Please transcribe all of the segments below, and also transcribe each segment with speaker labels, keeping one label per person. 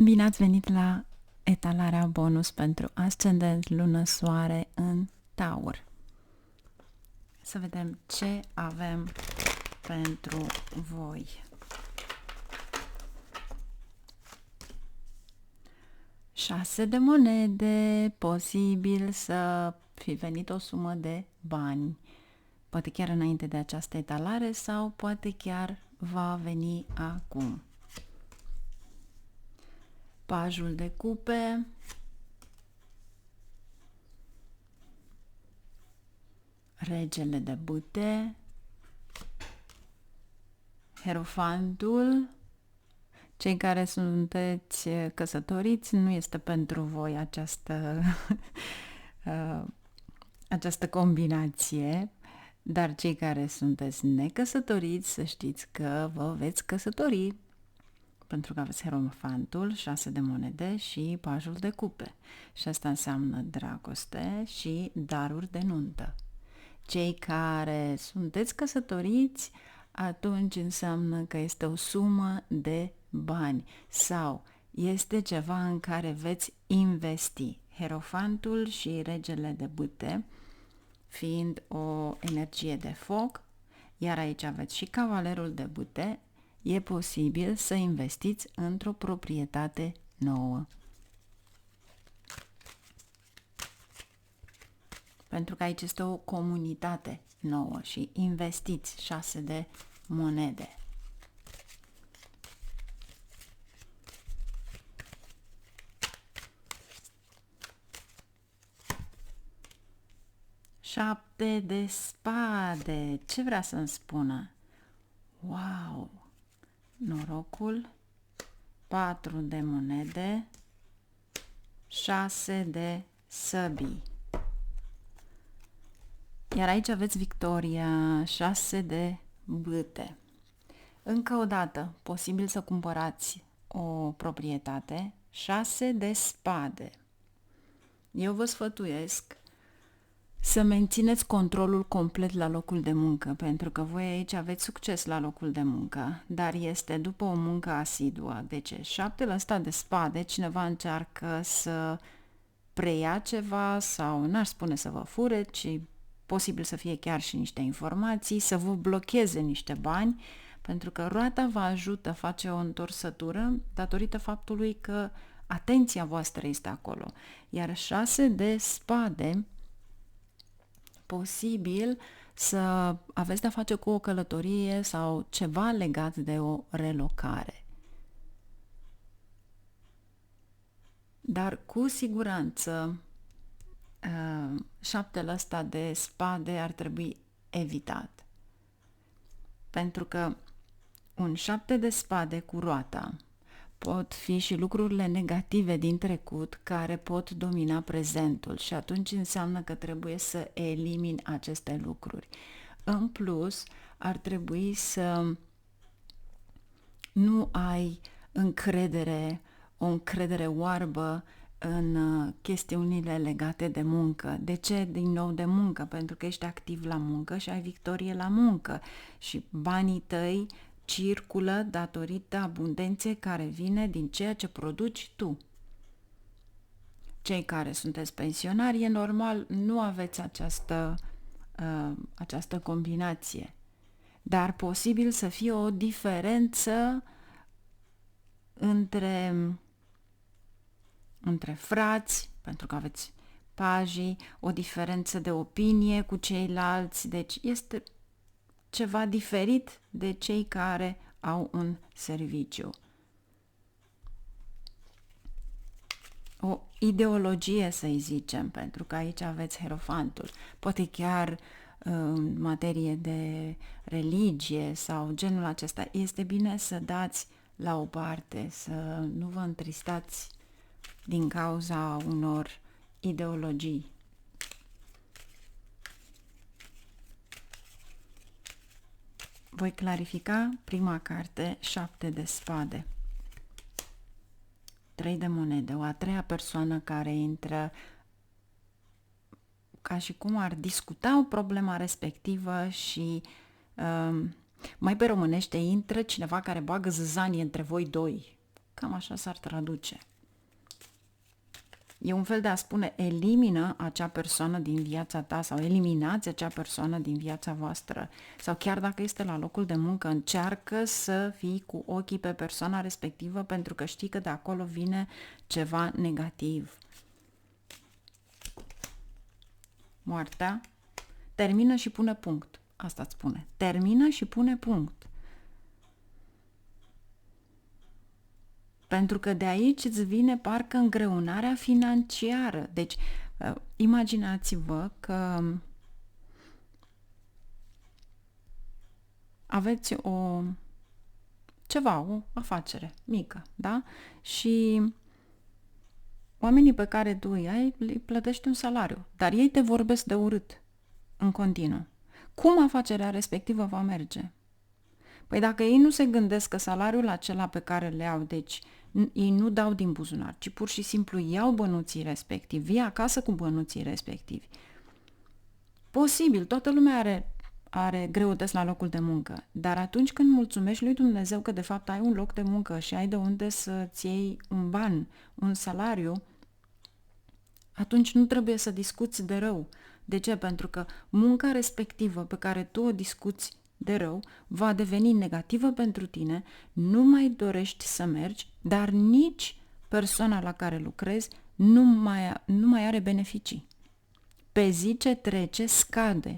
Speaker 1: Bine ați venit la etalarea bonus pentru ascendent, lună, soare în Taur. Să vedem ce avem pentru voi. Șase de monede, posibil să fi venit o sumă de bani. Poate chiar înainte de această etalare sau poate chiar va veni acum. Pajul de cupe, regele de bâte, hierofantul. Cei care sunteți căsătoriți, nu este pentru voi această combinație, dar cei care sunteți necăsătoriți, să știți că vă veți căsători, pentru că aveți hierofantul, 6 de monede și pajul de cupe. Și asta înseamnă dragoste și daruri de nuntă. Cei care sunteți căsătoriți, atunci înseamnă că este o sumă de bani sau este ceva în care veți investi. Hierofantul și regele de bâte fiind o energie de foc, iar aici aveți și cavalerul de bâte, e posibil să investiți într-o proprietate nouă. Pentru că aici este o comunitate nouă și investiți 6 de monede. Șapte de spade. Ce vrea să-mi spună? Wow! Norocul, 4 de monede, 6 de săbii. Iar aici aveți victoria, 6 de bâte. Încă o dată, posibil să cumpărați o proprietate, 6 de spade. Eu vă sfătuiesc să mențineți controlul complet la locul de muncă, pentru că voi aici aveți succes la locul de muncă, dar este după o muncă asiduă. Deci 7 ăsta de spade, cineva încearcă să preia ceva sau n-aș spune să vă fure, ci posibil să fie chiar și niște informații, să vă blocheze niște bani, pentru că roata vă ajută, face o întorsătură datorită faptului că atenția voastră este acolo. Iar 6 de spade, posibil să aveți de-a face cu o călătorie sau ceva legat de o relocare. Dar cu siguranță 7 ăsta de spade ar trebui evitat. Pentru că un 7 de spade cu roata pot fi și lucrurile negative din trecut care pot domina prezentul și atunci înseamnă că trebuie să elimini aceste lucruri. În plus, ar trebui să nu ai o încredere oarbă în chestiunile legate de muncă. De ce din nou de muncă? Pentru că ești activ la muncă și ai victorie la muncă și banii tăi circulă datorită abundenței care vine din ceea ce produci tu. Cei care sunteți pensionari, e normal, nu aveți această combinație. Dar posibil să fie o diferență între frați, pentru că aveți pajii, o diferență de opinie cu ceilalți, deci este ceva diferit de cei care au un serviciu. O ideologie, să-i zicem, pentru că aici aveți hierofantul. Poate chiar în materie de religie sau genul acesta. Este bine să dați la o parte, să nu vă întristați din cauza unor ideologii. Voi clarifica prima carte, 7 de spade. 3 de monede, o a treia persoană care intră ca și cum ar discuta o problemă respectivă și mai pe românește intră cineva care bagă zâzanie între voi doi. Cam așa s-ar traduce. E un fel de a spune elimină acea persoană din viața ta sau eliminați acea persoană din viața voastră. Sau chiar dacă este la locul de muncă, încearcă să fii cu ochii pe persoana respectivă pentru că știi că de acolo vine ceva negativ. Moartea termină și pune punct. Asta îți spune. Termină și pune punct. Pentru că de aici îți vine parcă îngreunarea financiară. Deci, imaginați-vă că aveți o afacere mică, da? Și oamenii pe care tu îi plătești un salariu, dar ei te vorbesc de urât în continuu. Cum afacerea respectivă va merge? Păi dacă ei nu se gândesc că salariul acela pe care le au, deci ei nu dau din buzunar, ci pur și simplu iau bănuții respectivi, vii acasă cu bănuții respectivi. Posibil, toată lumea are greutăți la locul de muncă, dar atunci când mulțumești lui Dumnezeu că de fapt ai un loc de muncă și ai de unde să-ți iei un ban, un salariu, atunci nu trebuie să discuți de rău. De ce? Pentru că munca respectivă pe care tu o discuți de rău va deveni negativă pentru tine, nu mai dorești să mergi, dar nici persoana la care lucrezi nu mai are beneficii. Pe zi ce trece, scade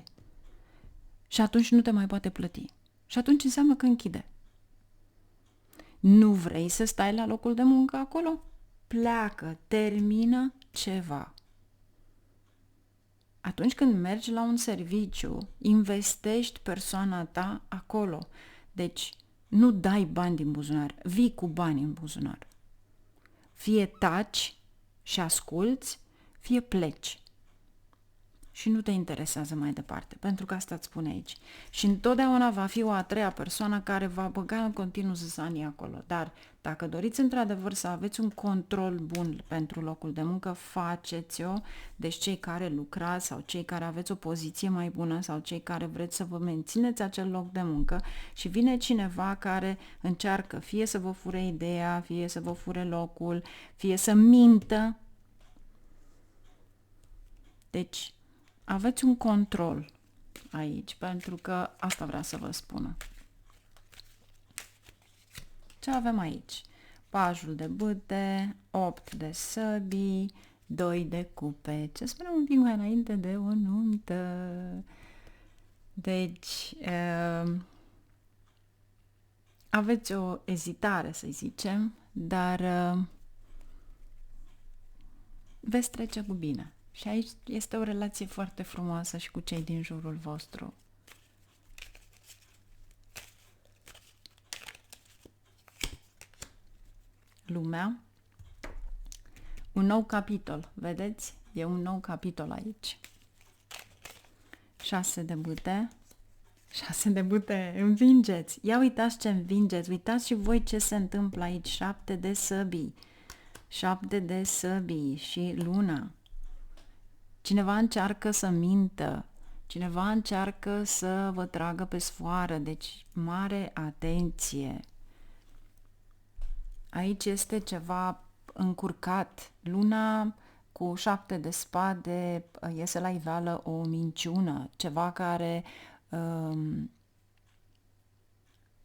Speaker 1: și atunci nu te mai poate plăti. Și atunci înseamnă că închide. Nu vrei să stai la locul de muncă acolo? Pleacă, termină ceva. Atunci când mergi la un serviciu, investești persoana ta acolo. Deci, nu dai bani din buzunar, vii cu bani în buzunar. Fie taci și asculți, fie pleci. Și nu te interesează mai departe, pentru că asta îți spune aici. Și întotdeauna va fi o a treia persoană care va băga în continuu zâsanii acolo. Dar dacă doriți într-adevăr să aveți un control bun pentru locul de muncă, faceți-o. Deci cei care lucrați sau cei care aveți o poziție mai bună sau cei care vreți să vă mențineți acel loc de muncă și vine cineva care încearcă fie să vă fure ideea, fie să vă fure locul, fie să mintă. Deci aveți un control aici, pentru că asta vrea să vă spună. Ce avem aici? Pajul de bâte, 8 de săbii, 2 de cupe. Ce spune un pic mai înainte de o nuntă. Deci, aveți o ezitare, să zicem, dar veți trece cu bine. Și aici este o relație foarte frumoasă și cu cei din jurul vostru. Lumea. Un nou capitol, vedeți? E un nou capitol aici. 6 de bâte. 6 de bâte, învingeți. Ia uitați ce învingeți. Uitați și voi ce se întâmplă aici. 7 de săbii. 7 de săbii și luna. Cineva încearcă să mintă, cineva încearcă să vă tragă pe sfoară, deci mare atenție. Aici este ceva încurcat. Luna cu 7 de spade iese la iveală o minciună, ceva care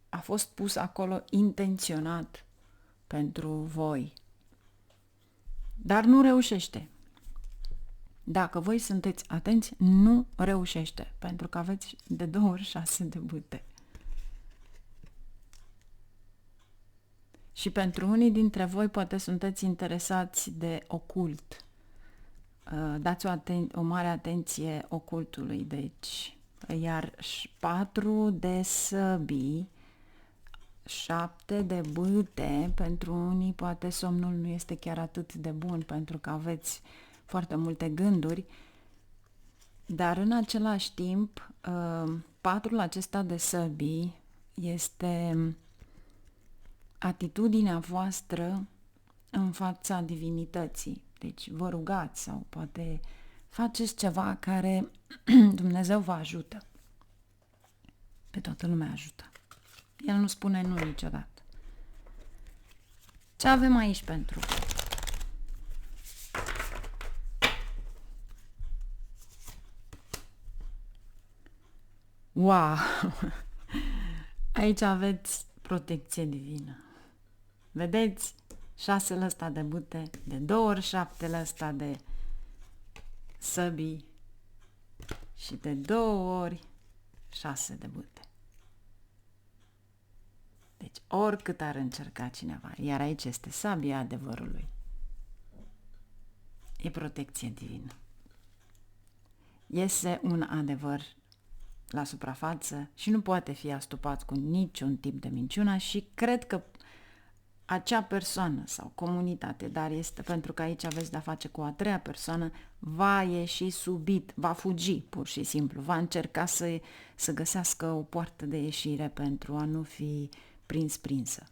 Speaker 1: a fost pus acolo intenționat pentru voi, dar nu reușește. Dacă voi sunteți atenți, nu reușește, pentru că aveți de 2 ori 6 de bâte. Și pentru unii dintre voi poate sunteți interesați de ocult. Dați o mare atenție ocultului, deci. Iar 4 de săbii, 7 de bâte, pentru unii poate somnul nu este chiar atât de bun, pentru că aveți foarte multe gânduri, dar în același timp, 4-ul acesta de săbii este atitudinea voastră în fața divinității. Deci vă rugați sau poate faceți ceva care Dumnezeu vă ajută. Pe toată lumea ajută. El nu spune nu niciodată. Ce avem aici pentru? Wow! Aici aveți protecție divină. Vedeți? 6 ăsta de bâte, de 2 ori 7 ăsta de săbii și de 2 ori 6 de bâte. Deci oricât ar încerca cineva, iar aici este sabia adevărului. E protecție divină. Iese un adevăr la suprafață și nu poate fi astupat cu niciun tip de minciună și cred că acea persoană sau comunitate, dar este pentru că aici aveți de-a face cu a treia persoană, va ieși subit, va fugi pur și simplu, va încerca să găsească o poartă de ieșire pentru a nu fi prinsă.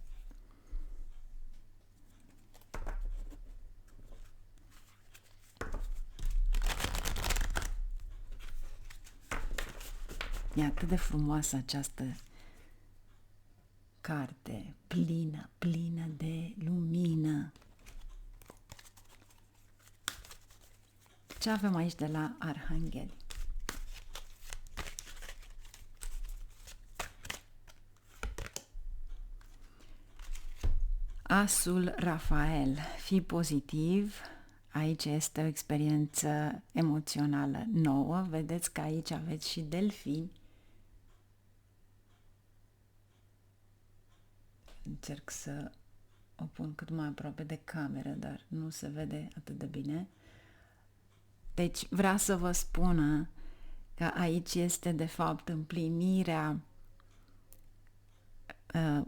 Speaker 1: E atât de frumoasă această carte, plină de lumină. Ce avem aici de la Arhangheli? Asul Rafael, fii pozitiv. Aici este o experiență emoțională nouă. Vedeți că aici aveți și delfini. Încerc să o pun cât mai aproape de cameră, dar nu se vede atât de bine. Deci vrea să vă spună că aici este de fapt împlinirea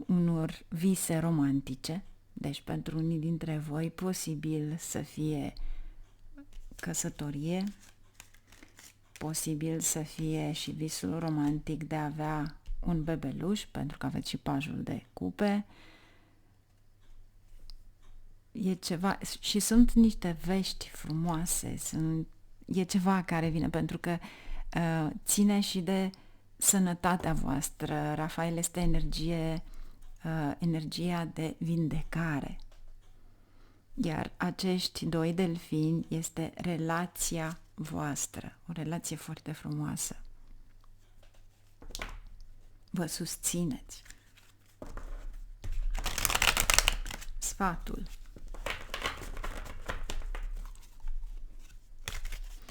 Speaker 1: unor vise romantice. Deci pentru unii dintre voi posibil să fie căsătorie, posibil să fie și visul romantic de a avea un bebeluș, pentru că aveți și pajul de cupe. E ceva, și sunt niște vești frumoase, e ceva care vine, pentru că ține și de sănătatea voastră. Rafael este energia de vindecare. Iar acești 2 delfini este relația voastră, o relație foarte frumoasă. Vă susțineți. Sfatul.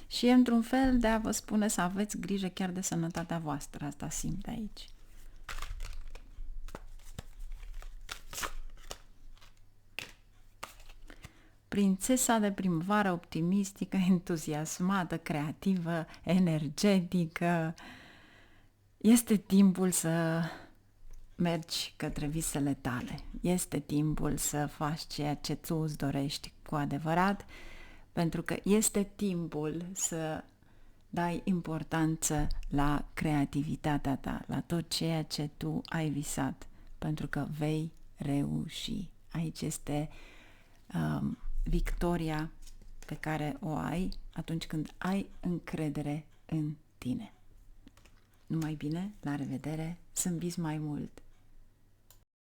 Speaker 1: Și e într-un fel de a vă spune să aveți grijă chiar de sănătatea voastră. Asta simt aici. Prințesa de primăvară optimistică, entuziasmată, creativă, energetică. Este timpul să mergi către visele tale. Este timpul să faci ceea ce tu îți dorești cu adevărat, pentru că este timpul să dai importanță la creativitatea ta, la tot ceea ce tu ai visat, pentru că vei reuși. Aici este victoria pe care o ai atunci când ai încredere în tine. Numai bine, la revedere, să-mi mai mult!